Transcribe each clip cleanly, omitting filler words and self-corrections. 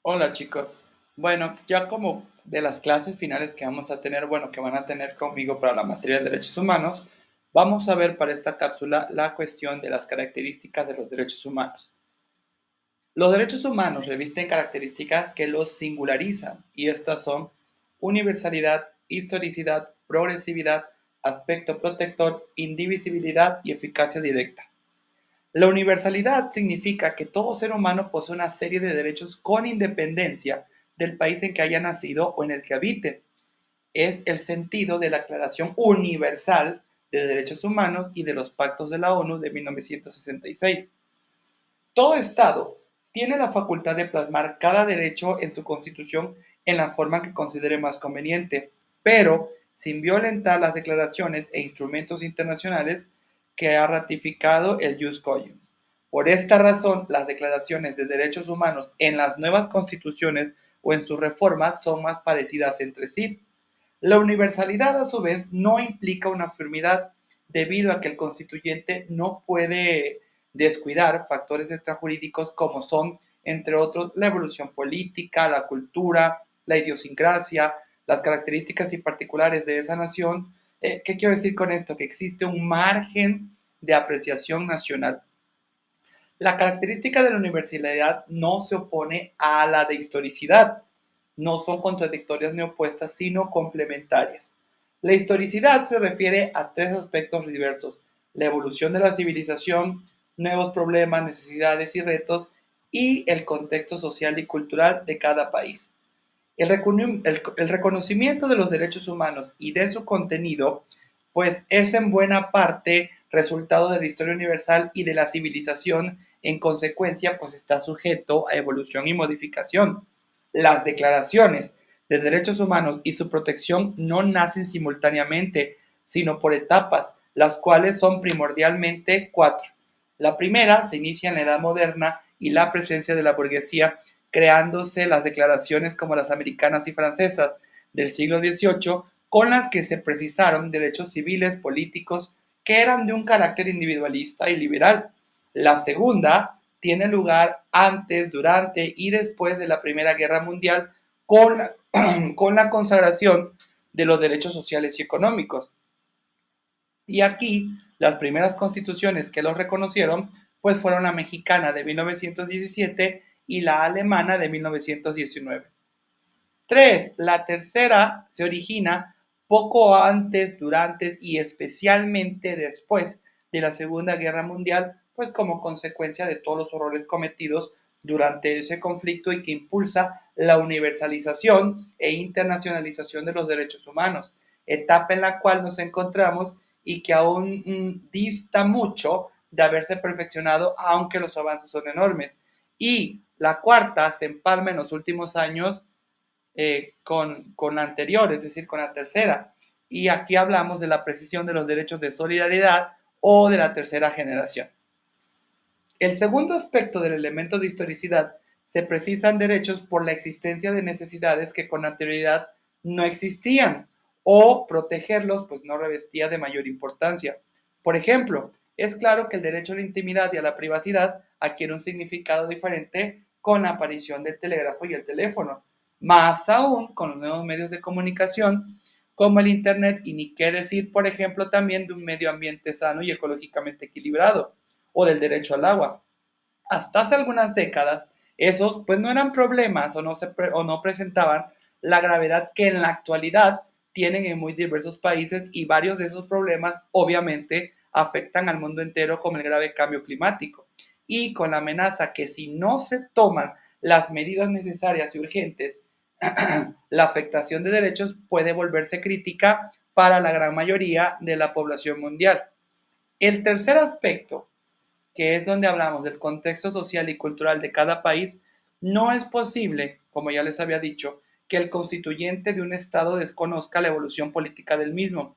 Hola chicos. Bueno, ya como de las clases finales que vamos a tener, bueno, que van a tener conmigo para la materia de derechos humanos, vamos a ver para esta cápsula la cuestión de las características de los derechos humanos. Los derechos humanos revisten características que los singularizan y estas son universalidad, historicidad, progresividad, aspecto protector, indivisibilidad y eficacia directa. La universalidad significa que todo ser humano posee una serie de derechos con independencia del país en que haya nacido o en el que habite. Es el sentido de la Declaración Universal de Derechos Humanos y de los Pactos de la ONU de 1966. Todo Estado tiene la facultad de plasmar cada derecho en su Constitución en la forma que considere más conveniente, pero sin violentar las declaraciones e instrumentos internacionales que ha ratificado el Jus Cogens. Por esta razón, las declaraciones de derechos humanos en las nuevas constituciones o en sus reformas son más parecidas entre sí. La universalidad, a su vez, no implica una firmidad, debido a que el constituyente no puede descuidar factores extrajurídicos como son, entre otros, la evolución política, la cultura, la idiosincrasia, las características y particulares de esa nación. ¿Qué quiero decir con esto? Que existe un margen de apreciación nacional. La característica de la universalidad no se opone a la de historicidad, no son contradictorias ni opuestas, sino complementarias. La historicidad se refiere a tres aspectos diversos: la evolución de la civilización, nuevos problemas, necesidades y retos, y el contexto social y cultural de cada país. El reconocimiento de los derechos humanos y de su contenido, pues es en buena parte resultado de la historia universal y de la civilización. En consecuencia, pues está sujeto a evolución y modificación. Las declaraciones de derechos humanos y su protección no nacen simultáneamente, sino por etapas, las cuales son primordialmente cuatro. La primera se inicia en la Edad Moderna y la presencia de la burguesía, creándose las declaraciones como las americanas y francesas del siglo XVIII, con las que se precisaron derechos civiles, políticos, que eran de un carácter individualista y liberal. La segunda tiene lugar antes, durante y después de la Primera Guerra Mundial, con la, con la consagración de los derechos sociales y económicos. Y aquí las primeras constituciones que los reconocieron pues fueron la mexicana de 1917 y la alemana de 1919. 3. La tercera se origina poco antes, durante y especialmente después de la Segunda Guerra Mundial, pues como consecuencia de todos los horrores cometidos durante ese conflicto y que impulsa la universalización e internacionalización de los derechos humanos, etapa en la cual nos encontramos y que aún dista mucho de haberse perfeccionado, aunque los avances son enormes. Y la cuarta se empalma en los últimos años con la anterior, es decir, con la tercera. Y aquí hablamos de la precisión de los derechos de solidaridad o de la tercera generación. El segundo aspecto del elemento de historicidad: se precisan derechos por la existencia de necesidades que con anterioridad no existían, o protegerlos pues no revestía de mayor importancia. Por ejemplo, es claro que el derecho a la intimidad y a la privacidad adquiere un significado diferente con la aparición del telégrafo y el teléfono, más aún con los nuevos medios de comunicación como el Internet, y ni qué decir, por ejemplo, también de un medio ambiente sano y ecológicamente equilibrado, o del derecho al agua. Hasta hace algunas décadas, esos pues no eran problemas o no presentaban la gravedad que en la actualidad tienen en muy diversos países, y varios de esos problemas obviamente afectan al mundo entero, como el grave cambio climático, y con la amenaza que si no se toman las medidas necesarias y urgentes, la afectación de derechos puede volverse crítica para la gran mayoría de la población mundial. El tercer aspecto, que es donde hablamos del contexto social y cultural de cada país, no es posible, como ya les había dicho, que el constituyente de un Estado desconozca la evolución política del mismo,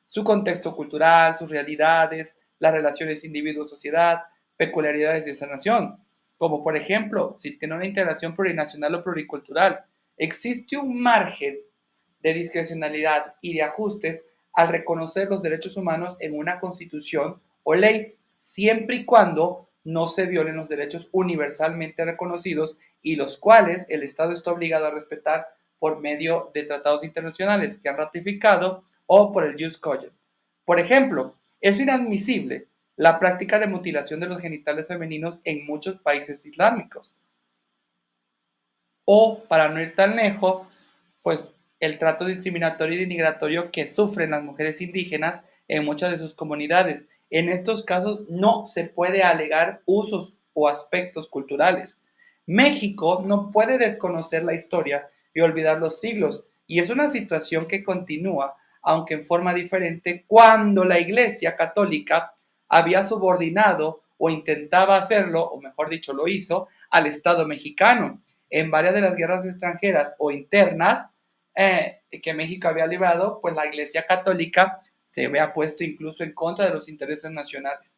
su contexto cultural, sus realidades, las relaciones individuo-sociedad, peculiaridades de esa nación, como por ejemplo, si tiene una integración plurinacional o pluricultural. Existe un margen de discrecionalidad y de ajustes al reconocer los derechos humanos en una constitución o ley, siempre y cuando no se violen los derechos universalmente reconocidos y los cuales el Estado está obligado a respetar por medio de tratados internacionales que han ratificado o por el jus cogens. Por ejemplo, es inadmisible la práctica de mutilación de los genitales femeninos en muchos países islámicos. O, para no ir tan lejos, pues el trato discriminatorio y denigratorio que sufren las mujeres indígenas en muchas de sus comunidades. En estos casos no se puede alegar usos o aspectos culturales. México no puede desconocer la historia y olvidar los siglos, y es una situación que continúa, aunque en forma diferente, cuando la Iglesia Católica había subordinado o intentaba hacerlo, o mejor dicho, lo hizo, al Estado mexicano en varias de las guerras extranjeras o internas que México había librado, pues la Iglesia Católica se había puesto incluso en contra de los intereses nacionales.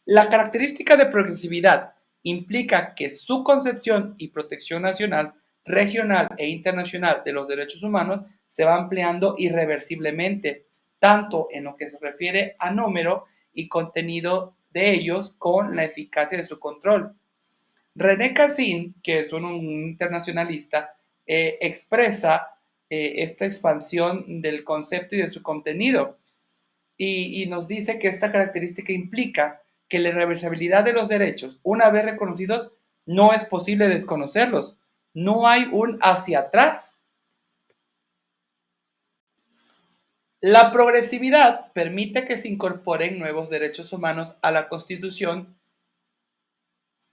La característica de progresividad implica que su concepción y protección nacional, regional e internacional de los derechos humanos se va ampliando irreversiblemente, tanto en lo que se refiere a número y contenido de ellos con la eficacia de su control. René Cassin, que es un internacionalista, expresa esta expansión del concepto y de su contenido y nos dice que esta característica implica que la irreversibilidad de los derechos, una vez reconocidos, no es posible desconocerlos. No hay un hacia atrás. La progresividad permite que se incorporen nuevos derechos humanos a la Constitución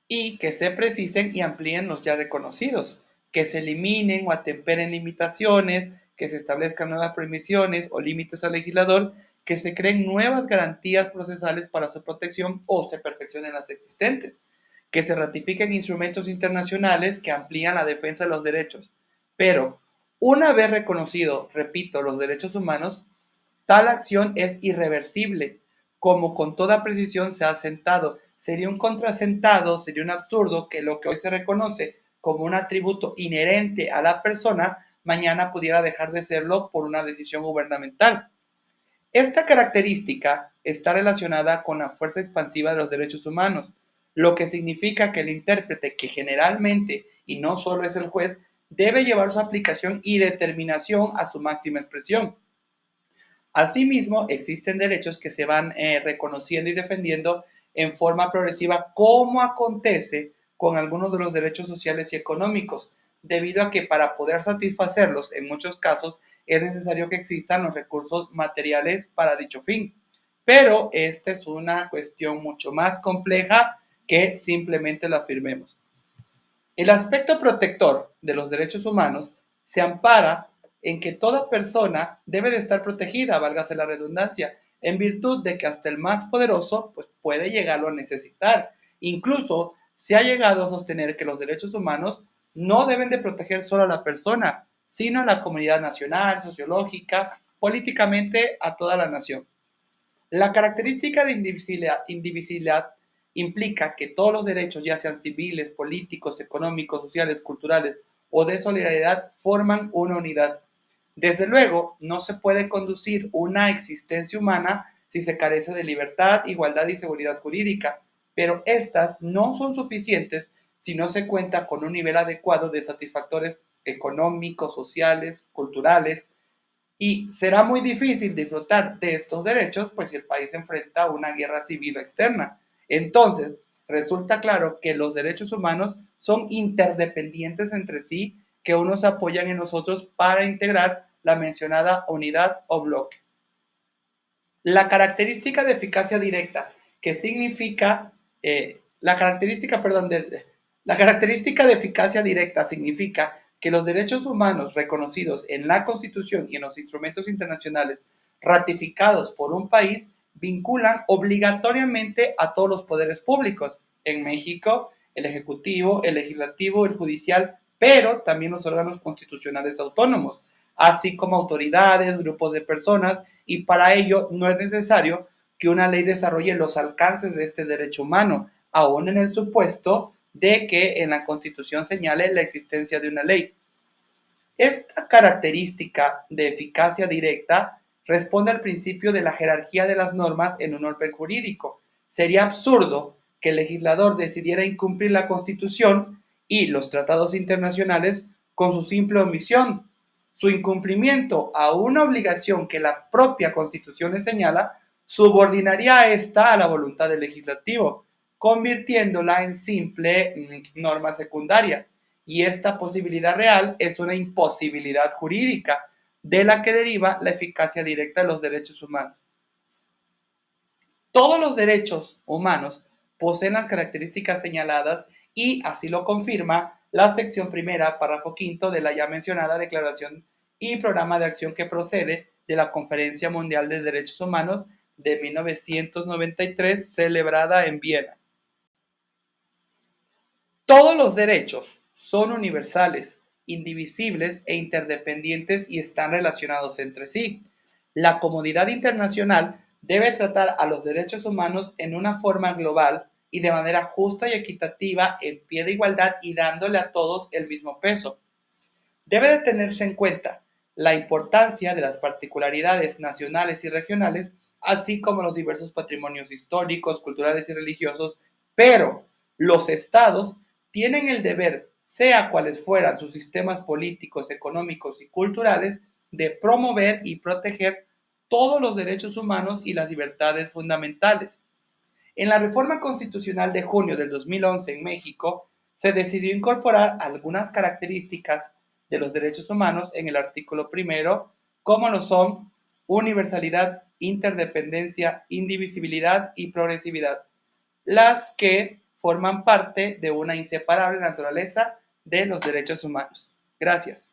y que se precisen y amplíen los ya reconocidos, que se eliminen o atemperen limitaciones, que se establezcan nuevas prohibiciones o límites al legislador, que se creen nuevas garantías procesales para su protección o se perfeccionen las existentes, que se ratifiquen instrumentos internacionales que amplían la defensa de los derechos. Pero, una vez reconocido, repito, los derechos humanos, tal acción es irreversible, como con toda precisión se ha sentado. Sería un contrasentado, sería un absurdo que lo que hoy se reconoce como un atributo inherente a la persona, mañana pudiera dejar de serlo por una decisión gubernamental. Esta característica está relacionada con la fuerza expansiva de los derechos humanos, lo que significa que el intérprete, que generalmente, y no solo es el juez, debe llevar su aplicación y determinación a su máxima expresión. Asimismo, existen derechos que se van reconociendo y defendiendo en forma progresiva, como acontece con algunos de los derechos sociales y económicos, debido a que para poder satisfacerlos, en muchos casos, es necesario que existan los recursos materiales para dicho fin. Pero esta es una cuestión mucho más compleja que simplemente lo afirmemos. El aspecto protector de los derechos humanos se ampara en que toda persona debe de estar protegida, válgase la redundancia, en virtud de que hasta el más poderoso pues, puede llegarlo a necesitar. Incluso se ha llegado a sostener que los derechos humanos no deben de proteger solo a la persona, sino a la comunidad nacional, sociológica, políticamente a toda la nación. La característica de indivisibilidad implica que todos los derechos, ya sean civiles, políticos, económicos, sociales, culturales o de solidaridad, forman una unidad. Desde luego, no se puede conducir una existencia humana si se carece de libertad, igualdad y seguridad jurídica, pero estas no son suficientes si no se cuenta con un nivel adecuado de satisfactores económicos, sociales, culturales, y será muy difícil disfrutar de estos derechos, pues si el país se enfrenta a una guerra civil externa. Entonces, resulta claro que los derechos humanos son interdependientes entre sí, que unos apoyan en los otros para integrar la mencionada unidad o bloque. La característica de eficacia directa, que significa, la característica de eficacia directa significa que los derechos humanos reconocidos en la Constitución y en los instrumentos internacionales ratificados por un país vinculan obligatoriamente a todos los poderes públicos. En México, el Ejecutivo, el Legislativo, el Judicial, pero también los órganos constitucionales autónomos, así como autoridades, grupos de personas, y para ello no es necesario que una ley desarrolle los alcances de este derecho humano, aún en el supuesto de que en la Constitución señale la existencia de una ley. Esta característica de eficacia directa responde al principio de la jerarquía de las normas en un orden jurídico. Sería absurdo que el legislador decidiera incumplir la Constitución y los tratados internacionales con su simple omisión. Su incumplimiento a una obligación que la propia Constitución le señala subordinaría a esta a la voluntad del legislativo, convirtiéndola en simple norma secundaria. Y esta posibilidad real es una imposibilidad jurídica, de la que deriva la eficacia directa de los derechos humanos. Todos los derechos humanos poseen las características señaladas y así lo confirma la sección primera, párrafo quinto de la ya mencionada Declaración y Programa de Acción que procede de la Conferencia Mundial de Derechos Humanos de 1993, celebrada en Viena. Todos los derechos son universales, indivisibles e interdependientes y están relacionados entre sí. La comunidad internacional debe tratar a los derechos humanos en una forma global y de manera justa y equitativa, en pie de igualdad y dándole a todos el mismo peso. Debe de tenerse en cuenta la importancia de las particularidades nacionales y regionales, así como los diversos patrimonios históricos, culturales y religiosos, pero los estados tienen el deber, sea cuales fueran sus sistemas políticos, económicos y culturales, de promover y proteger todos los derechos humanos y las libertades fundamentales. En la reforma constitucional de junio del 2011 en México, se decidió incorporar algunas características de los derechos humanos en el artículo primero, como lo son universalidad, interdependencia, indivisibilidad y progresividad, las que forman parte de una inseparable naturaleza de los derechos humanos. Gracias.